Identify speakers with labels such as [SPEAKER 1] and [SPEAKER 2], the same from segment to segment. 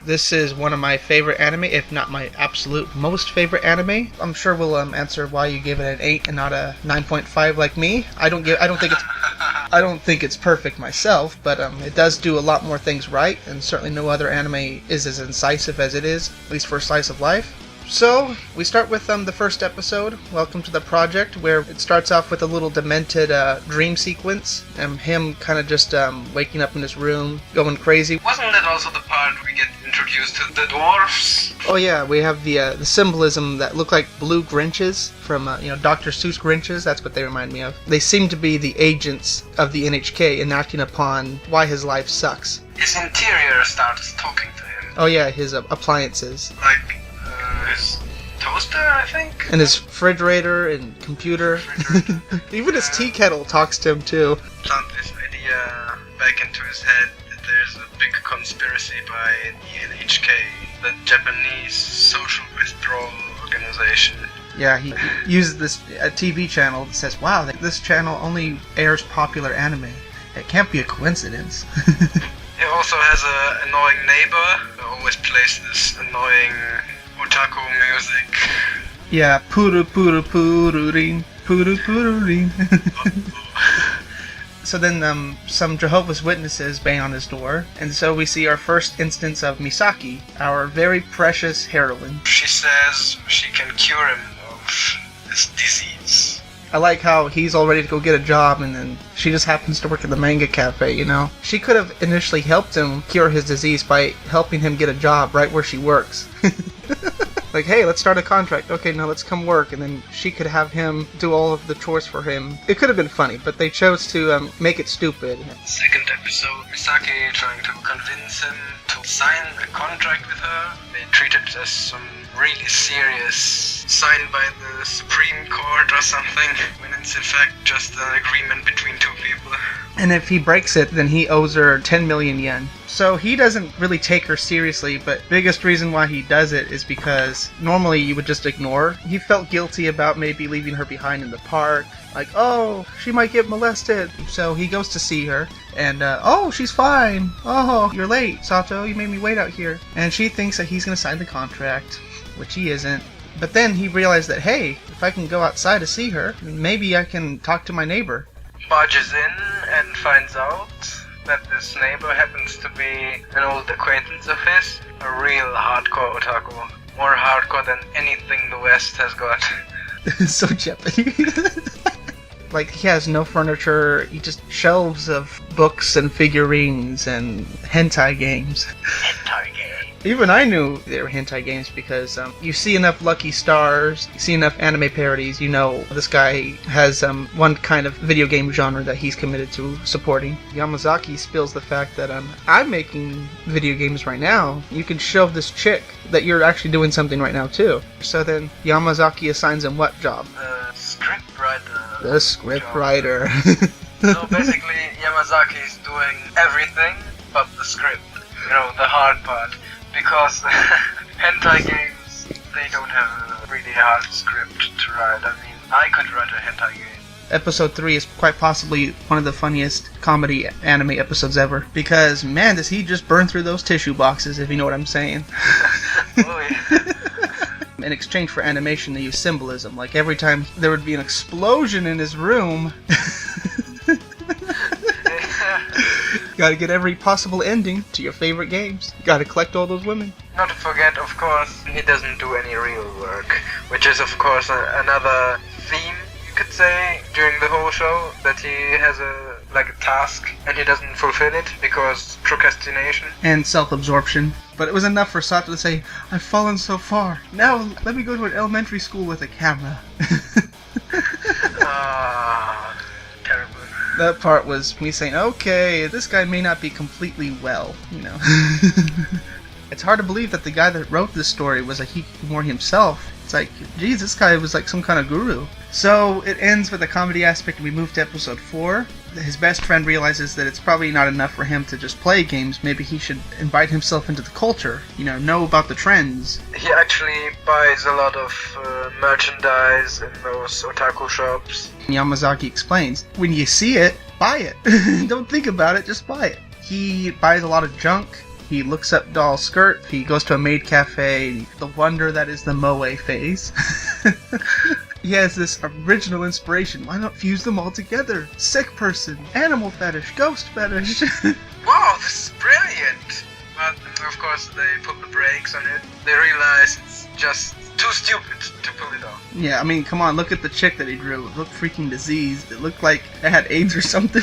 [SPEAKER 1] This is one of my favorite anime, if not my absolute most favorite anime. I'm sure we'll answer why you gave it an 8 and not a 9.5 like me. I don't think it's perfect myself, but it does do a lot more things right, and certainly no other anime is as incisive as it is, at least for a slice of life. So, we start with the first episode, Welcome to the Project, where it starts off with a little demented dream sequence, and him kind of just waking up in his room, going crazy.
[SPEAKER 2] Wasn't that also the part we get introduced to the dwarfs?
[SPEAKER 1] Oh yeah, we have the symbolism that look like blue Grinches from, Dr. Seuss Grinches, that's what they remind me of. They seem to be the agents of the NHK enacting upon why his life sucks.
[SPEAKER 2] His interior starts talking to him.
[SPEAKER 1] Oh yeah, his appliances.
[SPEAKER 2] Like, his toaster, I think?
[SPEAKER 1] And his refrigerator and computer. Even his tea kettle talks to him too.
[SPEAKER 2] Plant this idea back into his head that there's a big conspiracy by the NHK, the Japanese Social Withdrawal Organization.
[SPEAKER 1] Yeah, he uses this TV channel that says, wow, this channel only airs popular anime. It can't be a coincidence.
[SPEAKER 2] He also has an annoying neighbor who always plays this annoying otaku music.
[SPEAKER 1] Yeah, puru puru puru rin, puru puru rin. So then some Jehovah's Witnesses bang on his door, and so we see our first instance of Misaki, our very precious heroine.
[SPEAKER 2] She says she can cure him of this disease.
[SPEAKER 1] I like how he's all ready to go get a job, and then she just happens to work at the manga cafe, you know? She could have initially helped him cure his disease by helping him get a job right where she works. Like, hey, let's start a contract. Okay, now let's come work. And then she could have him do all of the chores for him. It could have been funny, but they chose to make it stupid.
[SPEAKER 2] Second episode, Misaki trying to convince him to sign a contract with her. They treat it as some really serious, signed by the Supreme Court or something, when it's in fact just an agreement between two people.
[SPEAKER 1] And if he breaks it, then he owes her 10 million yen. So he doesn't really take her seriously, but biggest reason why he does it is because normally you would just ignore. He felt guilty about maybe leaving her behind in the park. Like, oh, she might get molested. So he goes to see her, and, oh, she's fine. Oh, you're late, Sato. You made me wait out here. And she thinks that he's going to sign the contract, which he isn't. But then he realized that, hey, if I can go outside to see her, maybe I can talk to my neighbor.
[SPEAKER 2] Barges in and finds out that this neighbor happens to be an old acquaintance of his, a real hardcore otaku. More hardcore than anything the West has got.
[SPEAKER 1] So Japanese. Like, he has no furniture, he just shelves of books and figurines and hentai games.
[SPEAKER 2] Hentai game.
[SPEAKER 1] Even I knew they were hentai games because you see enough Lucky Stars, you see enough anime parodies, you know this guy has one kind of video game genre that he's committed to supporting. Yamazaki spills the fact that I'm making video games right now. You can show this chick that you're actually doing something right now too. So then Yamazaki assigns him what job?
[SPEAKER 2] Script writer.
[SPEAKER 1] The script writer.
[SPEAKER 2] So basically Yamazaki is doing everything but the script. You know, the hard part. Because hentai games, they don't have a really hard script to write. I mean, I could write a hentai game.
[SPEAKER 1] Episode 3 is quite possibly one of the funniest comedy anime episodes ever. Because, man, does he just burn through those tissue boxes, if you know what I'm saying.
[SPEAKER 2] Oh, yeah.
[SPEAKER 1] In exchange for animation, they use symbolism. Like, every time there would be an explosion in his room... Gotta get every possible ending to your favorite games. Gotta collect all those women.
[SPEAKER 2] Not to forget, of course, he doesn't do any real work. Which is, of course, another theme, you could say, during the whole show. That he has a task, and he doesn't fulfill it because procrastination.
[SPEAKER 1] And self-absorption. But it was enough for Sato to say, I've fallen so far. Now let me go to an elementary school with a camera.
[SPEAKER 2] Terrible.
[SPEAKER 1] That part was me saying, okay, this guy may not be completely well, you know. It's hard to believe that the guy that wrote this story was a hikikomori himself. It's like, geez, this guy was like some kind of guru. So it ends with a comedy aspect, and we move to episode 4. His best friend realizes that it's probably not enough for him to just play games. Maybe he should invite himself into the culture, know about the trends.
[SPEAKER 2] He actually buys a lot of merchandise in those otaku shops.
[SPEAKER 1] Yamazaki explains, when you see it, buy it. Don't think about it, just buy it. He buys a lot of junk, He looks up doll's skirt, he goes to a maid cafe, the wonder that is the moe phase. He has this original inspiration. Why not fuse them all together? Sick person, animal fetish, ghost fetish.
[SPEAKER 2] Wow, this is brilliant! But of course they put the brakes on it. They realize it's just too stupid to pull it off.
[SPEAKER 1] Yeah, I mean, come on, look at the chick that he drew. It looked freaking diseased. It looked like it had AIDS or something.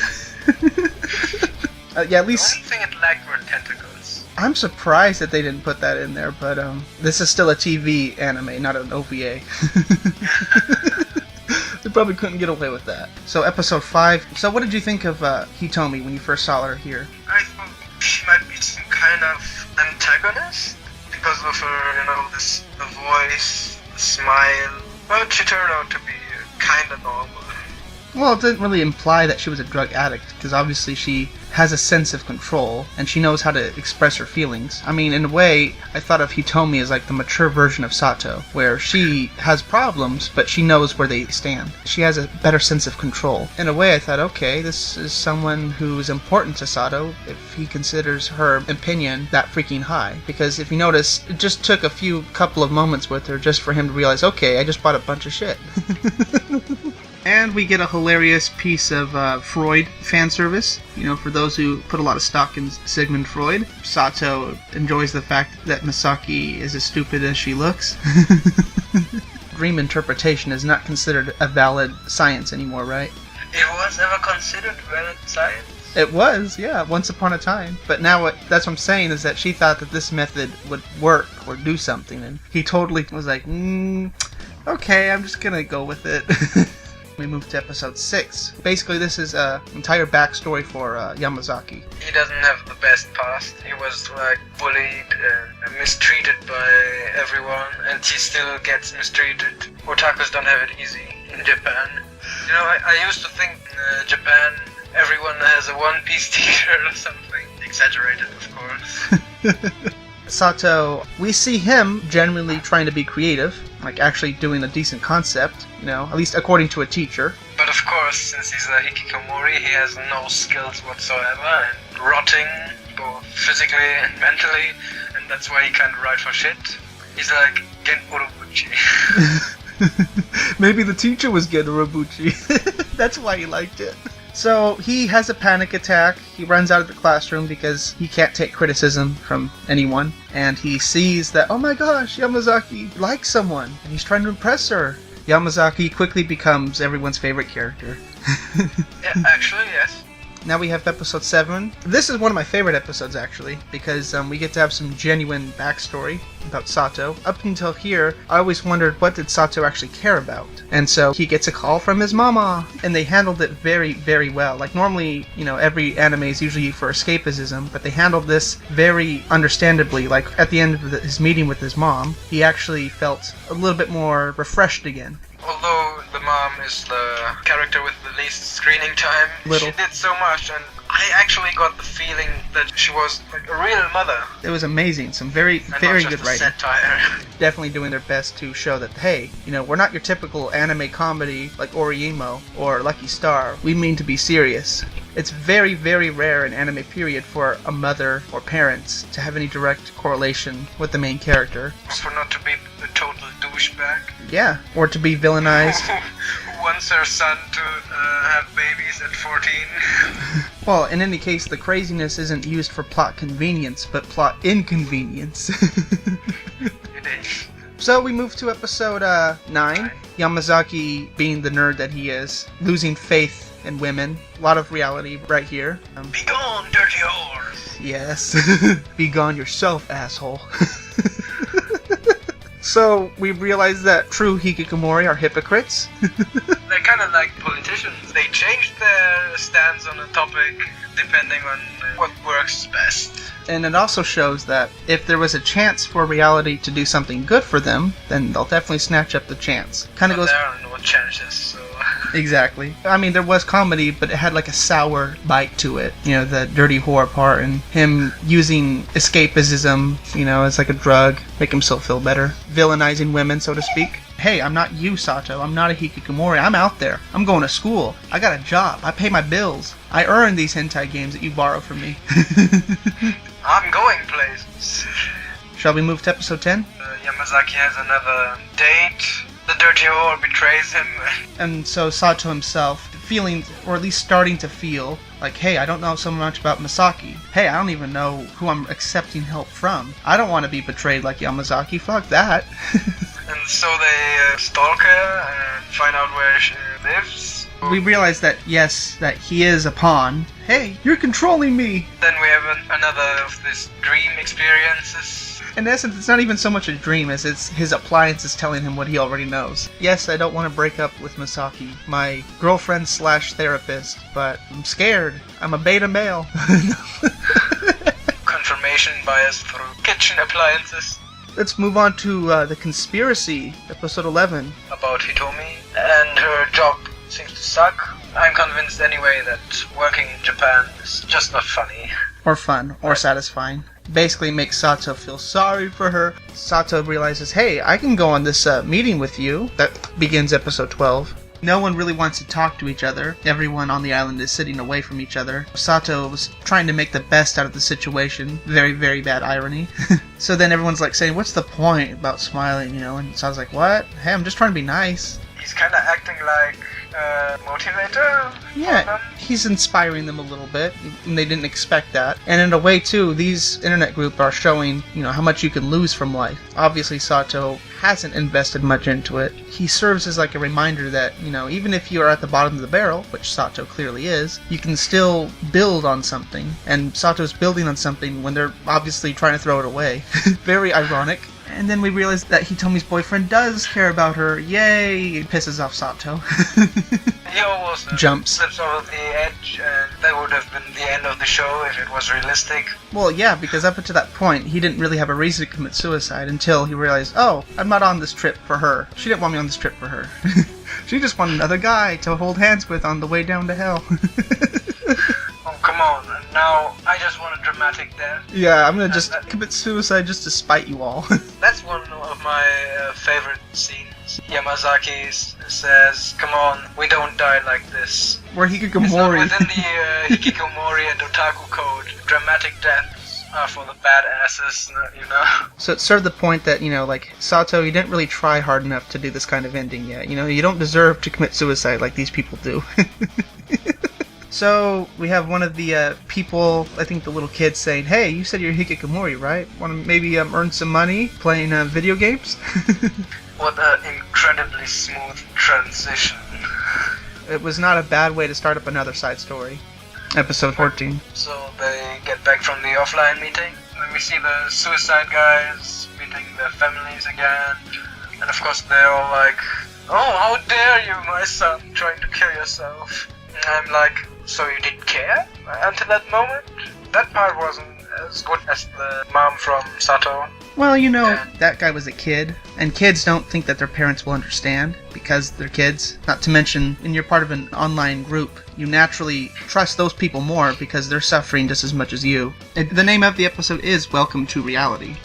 [SPEAKER 1] Yeah, at least...
[SPEAKER 2] The only thing it lacked were tentacles.
[SPEAKER 1] I'm surprised that they didn't put that in there, but this is still a TV anime, not an OVA. They probably couldn't get away with that. So episode 5. So what did you think of Hitomi when you first saw her here?
[SPEAKER 2] I thought she might be some kind of antagonist because of her, the voice, the smile. But she turned out to be kind of normal.
[SPEAKER 1] Well, it didn't really imply that she was a drug addict, because obviously she has a sense of control, and she knows how to express her feelings. I mean, in a way, I thought of Hitomi as like the mature version of Sato, where she has problems, but she knows where they stand. She has a better sense of control. In a way, I thought, okay, this is someone who's important to Sato if he considers her opinion that freaking high. Because if you notice, it just took a couple of moments with her just for him to realize, okay, I just bought a bunch of shit. And we get a hilarious piece of Freud fan service. For those who put a lot of stock in Sigmund Freud, Sato enjoys the fact that Misaki is as stupid as she looks. Dream interpretation is not considered a valid science anymore, right?
[SPEAKER 2] It was ever considered valid science?
[SPEAKER 1] It was, yeah, once upon a time. But now that's what I'm saying, is that she thought that this method would work or do something, and he totally was like, okay, I'm just gonna go with it. We move to episode 6. Basically, this is an entire backstory for Yamazaki.
[SPEAKER 2] He doesn't have the best past. He was bullied and mistreated by everyone, and he still gets mistreated. Otakus don't have it easy in Japan. I used to think in Japan everyone has a One Piece t-shirt or something. Exaggerated, of course.
[SPEAKER 1] Sato, we see him genuinely trying to be creative, like actually doing a decent concept, at least according to a teacher.
[SPEAKER 2] But of course, since he's a hikikomori, he has no skills whatsoever, and rotting, both physically and mentally, and that's why he can't write for shit. He's like Gen Urobuchi.
[SPEAKER 1] Maybe the teacher was Gen Urobuchi. That's why he liked it. So he has a panic attack. He runs out of the classroom because he can't take criticism from anyone. And he sees that, oh my gosh, Yamazaki likes someone, and he's trying to impress her. Yamazaki quickly becomes everyone's favorite character.
[SPEAKER 2] Yeah, actually, yes.
[SPEAKER 1] Now we have episode 7. This is one of my favorite episodes, actually, because we get to have some genuine backstory about Sato. Up until here, I always wondered, what did Sato actually care about? And so he gets a call from his mama, and they handled it very, very well. Like normally, every anime is usually for escapism, but they handled this very understandably. Like at the end of his meeting with his mom, he actually felt a little bit more refreshed again.
[SPEAKER 2] Although the mom is the character with the least screening time,
[SPEAKER 1] Little.
[SPEAKER 2] She did so much, and I actually got the feeling that she was like a real mother.
[SPEAKER 1] It was amazing. Some very,
[SPEAKER 2] And
[SPEAKER 1] very
[SPEAKER 2] not just
[SPEAKER 1] good
[SPEAKER 2] a
[SPEAKER 1] writing.
[SPEAKER 2] satire.
[SPEAKER 1] Definitely doing their best to show that, hey, we're not your typical anime comedy like Oriimo or Lucky Star. We mean to be serious. It's very, very rare in anime period for a mother or parents to have any direct correlation with the main character.
[SPEAKER 2] For not to be a total douchebag.
[SPEAKER 1] Yeah, or to be villainized.
[SPEAKER 2] Who wants her son to have babies at 14?
[SPEAKER 1] Well, in any case, the craziness isn't used for plot convenience, but plot inconvenience.
[SPEAKER 2] It is.
[SPEAKER 1] So we move to episode 9. Yamazaki, being the nerd that he is, losing faith in women. A lot of reality right here.
[SPEAKER 2] Be gone, dirty whores!
[SPEAKER 1] Yes. Be gone yourself, asshole. So we realize that true hikikomori are hypocrites.
[SPEAKER 2] They're kind of like politicians. They change their stance on a topic depending on what works best.
[SPEAKER 1] And it also shows that if there was a chance for reality to do something good for them, then they'll definitely snatch up the chance. Kind of
[SPEAKER 2] But
[SPEAKER 1] goes...
[SPEAKER 2] there are no chances, so...
[SPEAKER 1] Exactly. I mean, there was comedy, but it had like a sour bite to it. The dirty whore part, and him using escapism, as like a drug, make himself feel better. Villainizing women, so to speak. Hey, I'm not you, Sato. I'm not a hikikomori. I'm out there. I'm going to school. I got a job. I pay my bills. I earn these hentai games that you borrow from me.
[SPEAKER 2] I'm going places.
[SPEAKER 1] Shall we move to episode 10?
[SPEAKER 2] Yamazaki has another date. The dirty whore betrays him.
[SPEAKER 1] And so Sato himself, feeling, or at least starting to feel, like, hey, I don't know so much about Misaki. Hey, I don't even know who I'm accepting help from. I don't want to be betrayed like Yamazaki. Fuck that.
[SPEAKER 2] And so they stalk her and find out where she lives.
[SPEAKER 1] We realize that, yes, that he is a pawn. Hey, you're controlling me!
[SPEAKER 2] Then we have another of these dream experiences.
[SPEAKER 1] In essence, it's not even so much a dream as it's his appliances telling him what he already knows. Yes, I don't want to break up with Misaki, my girlfriend slash therapist, but I'm scared. I'm a beta male.
[SPEAKER 2] Confirmation bias through kitchen appliances.
[SPEAKER 1] Let's move on to The Conspiracy, episode 11.
[SPEAKER 2] About Hitomi, and her job seems to suck. I'm convinced anyway that working in Japan is just not funny.
[SPEAKER 1] Or fun, or satisfying. Basically makes Sato feel sorry for her. Sato realizes, hey, I can go on this meeting with you. That begins episode 12. No one really wants to talk to each other. Everyone on the island is sitting away from each other. Sato was trying to make the best out of the situation. Very, very bad irony. So then everyone's like saying, what's the point about smiling, you know? And Sato's like, what? Hey, I'm just trying to be nice.
[SPEAKER 2] He's kind of acting like a motivator.
[SPEAKER 1] Yeah, he's inspiring them a little bit, and they didn't expect that. And in a way, too, these internet groups are showing, you know, how much you can lose from life. Obviously, Sato hasn't invested much into it. He serves as like a reminder that, you know, even if you are at the bottom of the barrel, which Sato clearly is, you can still build on something. And Sato's building on something when they're obviously trying to throw it away. Very ironic. And then we realize that Hitomi's boyfriend does care about her. Yay! It pisses off Sato.
[SPEAKER 2] He almost
[SPEAKER 1] jumps.
[SPEAKER 2] Slips over the edge, and that would have been the end of the show if it was realistic.
[SPEAKER 1] Well, yeah, because up until that point, he didn't really have a reason to commit suicide until he realized, oh, I'm not on this trip for her. She didn't want me on this trip for her. She just wanted another guy to hold hands with on the way down to hell.
[SPEAKER 2] Oh, come on. Now, I just want a dramatic death.
[SPEAKER 1] Yeah, I'm gonna just commit suicide just to spite you all.
[SPEAKER 2] That's one of my favorite scenes. Yamazaki says, come on, we don't die like this.
[SPEAKER 1] Where Hikikomori.
[SPEAKER 2] It's not within the Hikikomori and Otaku code. Dramatic deaths are for the badasses, you know?
[SPEAKER 1] So it served the point that, you know, like, Sato, you didn't really try hard enough to do this kind of ending yet. You know, you don't deserve to commit suicide like these people do. So, we have one of the people, I think the little kid, saying, hey, you said you're Hikikomori, right? Want to maybe earn some money playing video games?
[SPEAKER 2] What an incredibly smooth transition.
[SPEAKER 1] It was not a bad way to start up another side story. Episode 14.
[SPEAKER 2] So they get back from the offline meeting, and we see the suicide guys meeting their families again. And of course they're all like, oh, how dare you, my son, trying to kill yourself. And I'm like, so you didn't care until that moment? That part wasn't as good as the mom from Sato.
[SPEAKER 1] Well, you know, that guy was a kid, and kids don't think that their parents will understand because they're kids. Not to mention, when you're part of an online group, you naturally trust those people more because they're suffering just as much as you. The name of the episode is Welcome to Reality.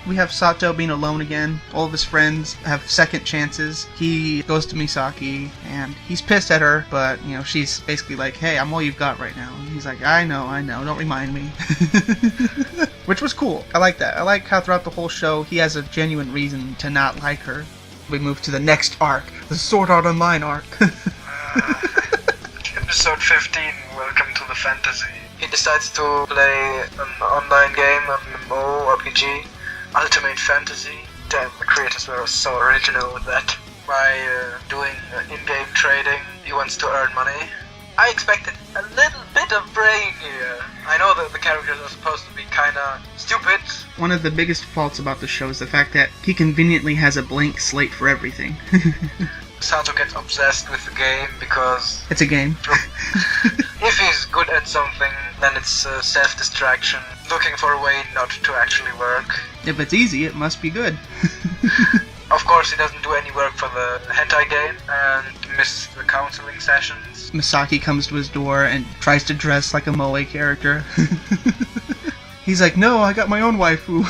[SPEAKER 1] We have Sato being alone again. All of his friends have second chances. He goes to Misaki, and he's pissed at her, but, you know, she's basically like, hey, I'm all you've got right now. And he's like, I know, don't remind me. Which was cool. I like that. I like how throughout the whole show, he has a genuine reason to not like her. We move to the next arc, the Sword Art Online arc.
[SPEAKER 2] Episode 15, Welcome to the Fantasy. He decides to play an online game, MMO, RPG, Ultimate Fantasy. Damn, the creators were so original with that. By doing in-game trading, he wants to earn money. I expected a little bit of brain here. I know that the characters are supposed to be kinda stupid.
[SPEAKER 1] One of the biggest faults about the show is the fact that he conveniently has a blank slate for everything.
[SPEAKER 2] Sato gets obsessed with the game because...
[SPEAKER 1] It's a game.
[SPEAKER 2] If he's good at something, then it's self-distraction, looking for a way not to actually work.
[SPEAKER 1] If it's easy, it must be good.
[SPEAKER 2] Of course, he doesn't do any work for the hentai game and misses the counseling sessions.
[SPEAKER 1] Misaki comes to his door and tries to dress like a moe character. He's like, no, I got my own waifu.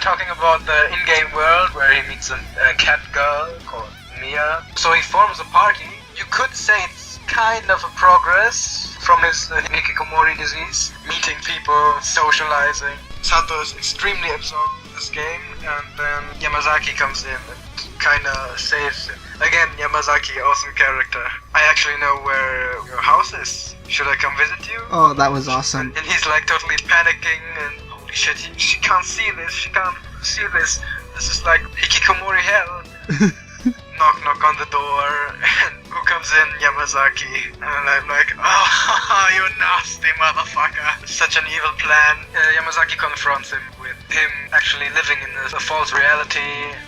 [SPEAKER 2] Talking about the in-game world where he meets a cat girl called Mia. So he forms a party. You could say it's kind of a progress from his hikikomori disease, meeting people, socializing. Sato is extremely absorbed in this game, and then Yamazaki comes in and kinda saves him. Again, Yamazaki, awesome character. I actually know where your house is. Should I come visit you?
[SPEAKER 1] Oh, that was awesome.
[SPEAKER 2] And he's like totally panicking and holy shit, she can't see this, she can't see this. This is like hikikomori hell. knock on the door, and who comes in? Yamazaki. And I'm like, oh, you nasty motherfucker. Such an evil plan. Yamazaki confronts him with him actually living in a false reality.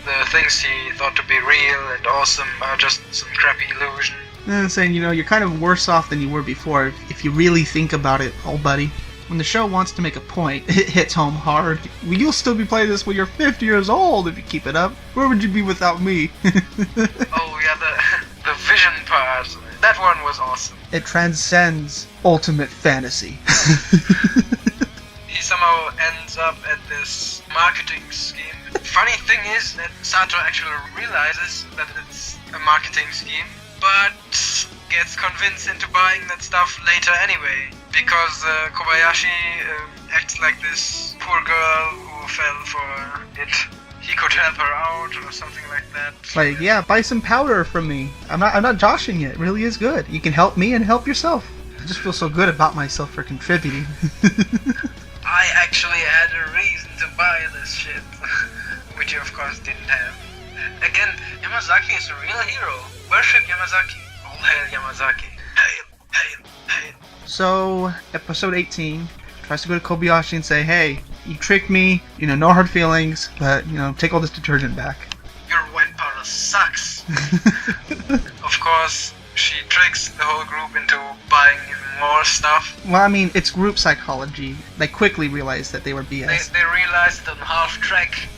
[SPEAKER 2] The things he thought to be real and awesome are just some crappy illusion.
[SPEAKER 1] And saying, you're kind of worse off than you were before if you really think about it, old buddy. When the show wants to make a point, it hits home hard. You'll still be playing this when you're 50 years old if you keep it up. Where would you be without me?
[SPEAKER 2] Oh yeah, the vision part. That one was awesome.
[SPEAKER 1] It transcends ultimate fantasy.
[SPEAKER 2] He somehow ends up at this marketing scheme. Funny thing is that Sato actually realizes that it's a marketing scheme, but gets convinced into buying that stuff later anyway, because Kobayashi acts like this poor girl who fell for it. He could help her out or something like that.
[SPEAKER 1] Like, yeah, buy some powder from me. I'm not joshing it. It really is good. You can help me and help yourself. I just feel so good about myself for contributing.
[SPEAKER 2] I actually had a reason to buy this shit, which you of course didn't have. Again, Yamazaki is a real hero. Worship Yamazaki. All hail Yamazaki. Hail, hail, hail.
[SPEAKER 1] So, episode 18 tries to go to Kobayashi and say, hey, you tricked me, no hard feelings, but, take all this detergent back.
[SPEAKER 2] Your wet powder sucks. Of course, she tricks the whole group into buying even more stuff.
[SPEAKER 1] Well, I mean, it's group psychology. They quickly realized that they were BS.
[SPEAKER 2] They realized it on half track.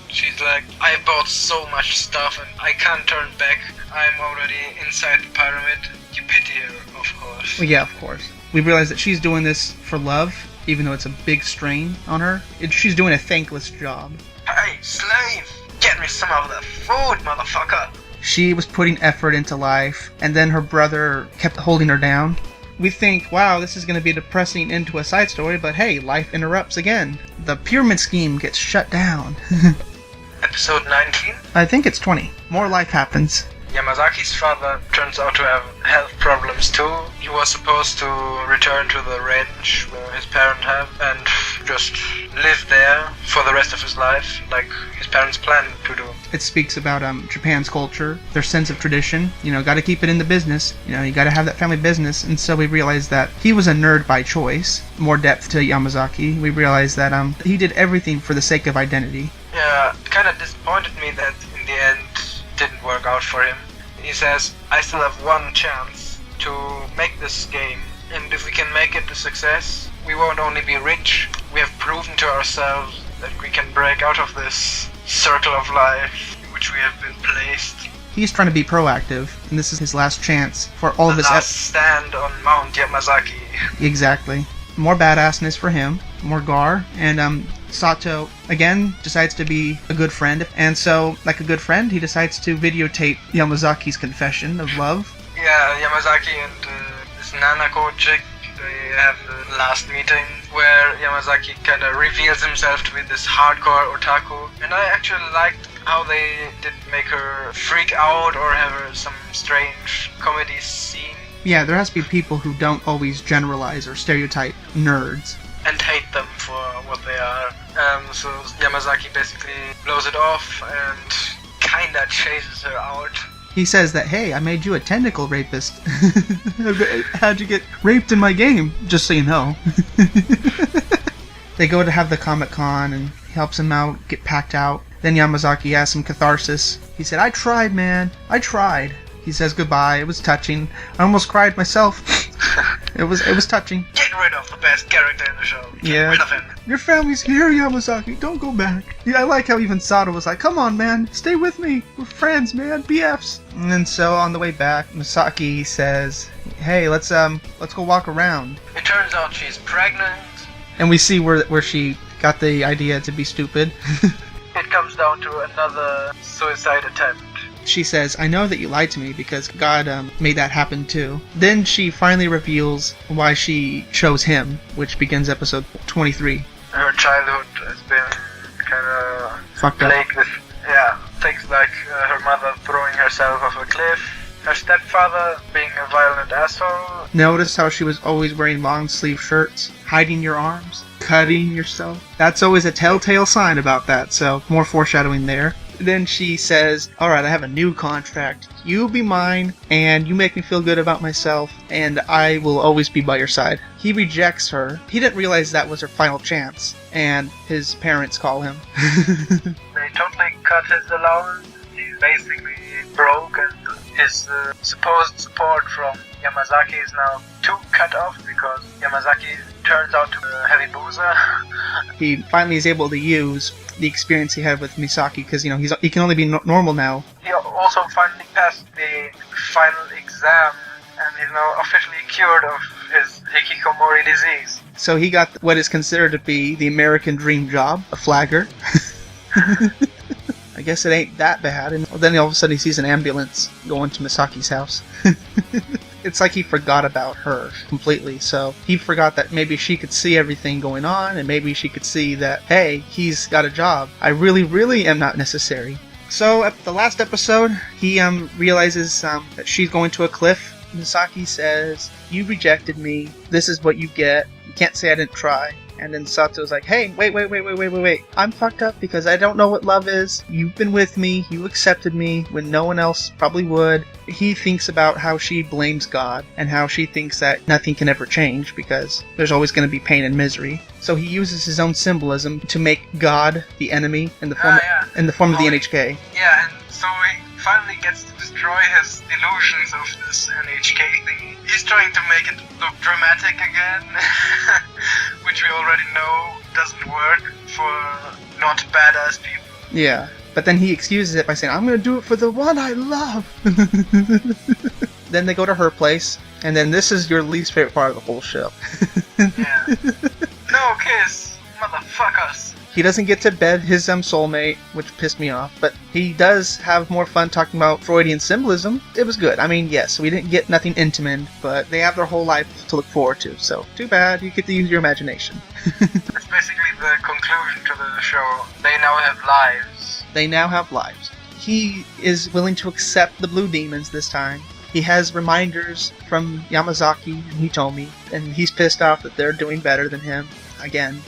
[SPEAKER 2] She's like, I bought so much stuff and I can't turn back. I'm already inside the pyramid. You pity her, of course.
[SPEAKER 1] Well, yeah, of course. We realize that she's doing this for love, even though it's a big strain on her. She's doing a thankless job.
[SPEAKER 2] Hey, slave! Get me some of that food, motherfucker!
[SPEAKER 1] She was putting effort into life, and then her brother kept holding her down. We think, wow, this is going to be depressing into a side story, but hey, life interrupts again. The pyramid scheme gets shut down.
[SPEAKER 2] Episode 19?
[SPEAKER 1] I think it's 20. More life happens.
[SPEAKER 2] Yamazaki's father turns out to have health problems too. He was supposed to return to the ranch where his parents have and just live there for the rest of his life, like his parents planned to do.
[SPEAKER 1] It speaks about Japan's culture, their sense of tradition. Gotta keep it in the business. You gotta have that family business. And so we realized that he was a nerd by choice. More depth to Yamazaki. We realized that he did everything for the sake of identity.
[SPEAKER 2] Yeah, it kind of disappointed me that in the end didn't work out for him. He says, I still have one chance to make this game, and if we can make it a success, we won't only be rich, we have proven to ourselves that we can break out of this circle of life in which we have been placed.
[SPEAKER 1] He's trying to be proactive, and this is his last chance for all of his
[SPEAKER 2] last stand on Mount Yamazaki.
[SPEAKER 1] Exactly. More badassness for him, more gar, and Sato, again, decides to be a good friend, and so, like a good friend, he decides to videotape Yamazaki's confession of love.
[SPEAKER 2] Yeah, Yamazaki and this Nanako chick, they have the last meeting where Yamazaki kind of reveals himself to be this hardcore otaku, and I actually liked how they didn't make her freak out or have some strange comedy scene.
[SPEAKER 1] Yeah, there has to be people who don't always generalize or stereotype nerds.
[SPEAKER 2] And hate them for what they are. So Yamazaki basically blows it off and kinda chases her out.
[SPEAKER 1] He says that, hey, I made you a tentacle rapist. How'd you get raped in my game? Just so you know. They go to have the Comic-Con and he helps him out, get packed out. Then Yamazaki has some catharsis. He said, I tried, man. I tried. He says goodbye. It was touching. I almost cried myself. It was touching.
[SPEAKER 2] Get rid of the best character in the show. Get rid of him.
[SPEAKER 1] Your family's here, Yamazaki. Don't go back. Yeah, I like how even Sato was like, come on, man. Stay with me. We're friends, man. BFs. And so on the way back, Misaki says, hey, let's go walk around.
[SPEAKER 2] It turns out she's pregnant.
[SPEAKER 1] And we see where she got the idea to be stupid.
[SPEAKER 2] It comes down to another suicide attempt.
[SPEAKER 1] she says, I know that you lied to me because God made that happen too. Then she finally reveals why she chose him, which begins episode 23.
[SPEAKER 2] Her childhood has been kind of
[SPEAKER 1] Fucked up.
[SPEAKER 2] plagued with, things like her mother throwing herself off a cliff, her stepfather being a violent asshole.
[SPEAKER 1] Notice how she was always wearing long sleeve shirts, hiding your arms, cutting yourself. That's always a telltale sign about that, so more foreshadowing there. Then she says, alright, I have a new contract. You be mine, and you make me feel good about myself, and I will always be by your side. He rejects her. He didn't realize that was her final chance, and his parents call him.
[SPEAKER 2] They totally cut his allowance. He's basically broke, and his supposed support from Yamazaki is now too cut off because Yamazaki turns out to be a heavy boozer.
[SPEAKER 1] He finally is able to use the experience he had with Misaki because, he can only be normal now.
[SPEAKER 2] He also finally passed the final exam, and he's now officially cured of his hikikomori disease.
[SPEAKER 1] So he got what is considered to be the American dream job, a flagger. I guess it ain't that bad. And then all of a sudden he sees an ambulance going to Misaki's house. It's like he forgot about her completely. So he forgot that maybe she could see everything going on, and maybe she could see that, hey, he's got a job. I really, really am not necessary. So at the last episode, he realizes that she's going to a cliff. Misaki says, you rejected me. This is what you get. You can't say I didn't try. And then Sato's like, hey, wait. I'm fucked up because I don't know what love is. You've been with me. You accepted me when no one else probably would. He thinks about how she blames God and how she thinks that nothing can ever change because there's always going to be pain and misery. So he uses his own symbolism to make God the enemy in the form, of the NHK.
[SPEAKER 2] Yeah, and so he finally gets to destroy his illusions of this NHK thingy. He's trying to make it look dramatic again, which we already know doesn't work for not badass people.
[SPEAKER 1] Yeah, but then he excuses it by saying, I'm going to do it for the one I love. Then they go to her place, and then this is your least favorite part of the whole show.
[SPEAKER 2] Yeah. No kiss, motherfuckers.
[SPEAKER 1] He doesn't get to bed his soulmate, which pissed me off, but he does have more fun talking about Freudian symbolism. It was good. I mean, yes, we didn't get nothing intimate, but they have their whole life to look forward to, so too bad, you get to use your imagination.
[SPEAKER 2] That's basically the conclusion to the show. They now have lives.
[SPEAKER 1] They now have lives. He is willing to accept the blue demons this time. He has reminders from Yamazaki and Hitomi, and he's pissed off that they're doing better than him, again.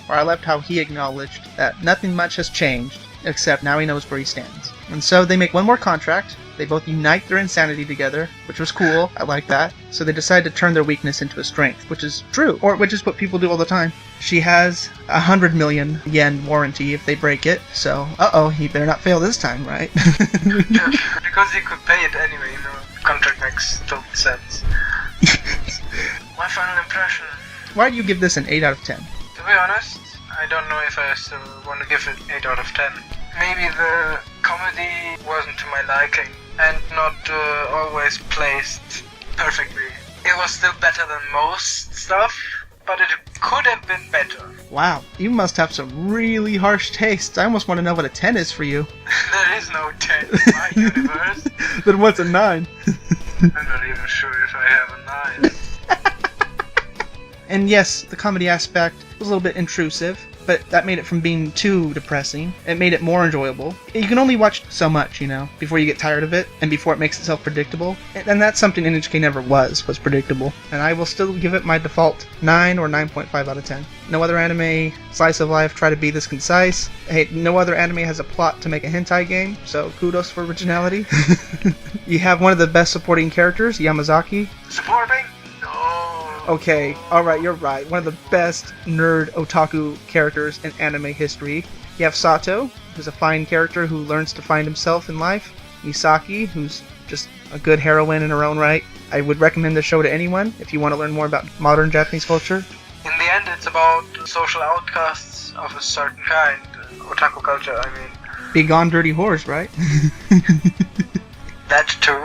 [SPEAKER 1] Or I loved how he acknowledged that nothing much has changed, except now he knows where he stands. And so they make one more contract. They both unite their insanity together, which was cool. I like that. So they decide to turn their weakness into a strength, which is true, or which is what people do all the time. She has 100 million yen warranty if they break it, so he better not fail this time, right?
[SPEAKER 2] Because he could pay it anyway, the contract makes total sense. My final impression.
[SPEAKER 1] Why do you give this an 8 out of 10?
[SPEAKER 2] To be honest, I don't know if I still want to give it 8 out of 10. Maybe the comedy wasn't to my liking and not always placed perfectly. It was still better than most stuff, but it could have been better.
[SPEAKER 1] Wow, you must have some really harsh tastes. I almost want to know what a 10 is for you.
[SPEAKER 2] There is no 10 in my universe.
[SPEAKER 1] Then what's a 9?
[SPEAKER 2] I'm not even sure if I have a 9.
[SPEAKER 1] And yes, the comedy aspect was a little bit intrusive, but that made it from being too depressing. It made it more enjoyable. You can only watch so much, before you get tired of it, and before it makes itself predictable. And that's something NHK never was predictable. And I will still give it my default 9 or 9.5 out of 10. No other anime, slice of life, try to be this concise. Hey, no other anime has a plot to make a hentai game, so kudos for originality. You have one of the best supporting characters, Yamazaki.
[SPEAKER 2] Supporting?
[SPEAKER 1] Okay, alright, you're right. One of the best nerd otaku characters in anime history. You have Sato, who's a fine character who learns to find himself in life. Misaki, who's just a good heroine in her own right. I would recommend the show to anyone if you want to learn more about modern Japanese culture.
[SPEAKER 2] In the end, it's about social outcasts of a certain kind. Otaku culture, I mean.
[SPEAKER 1] Be gone dirty whores, right?
[SPEAKER 2] That too.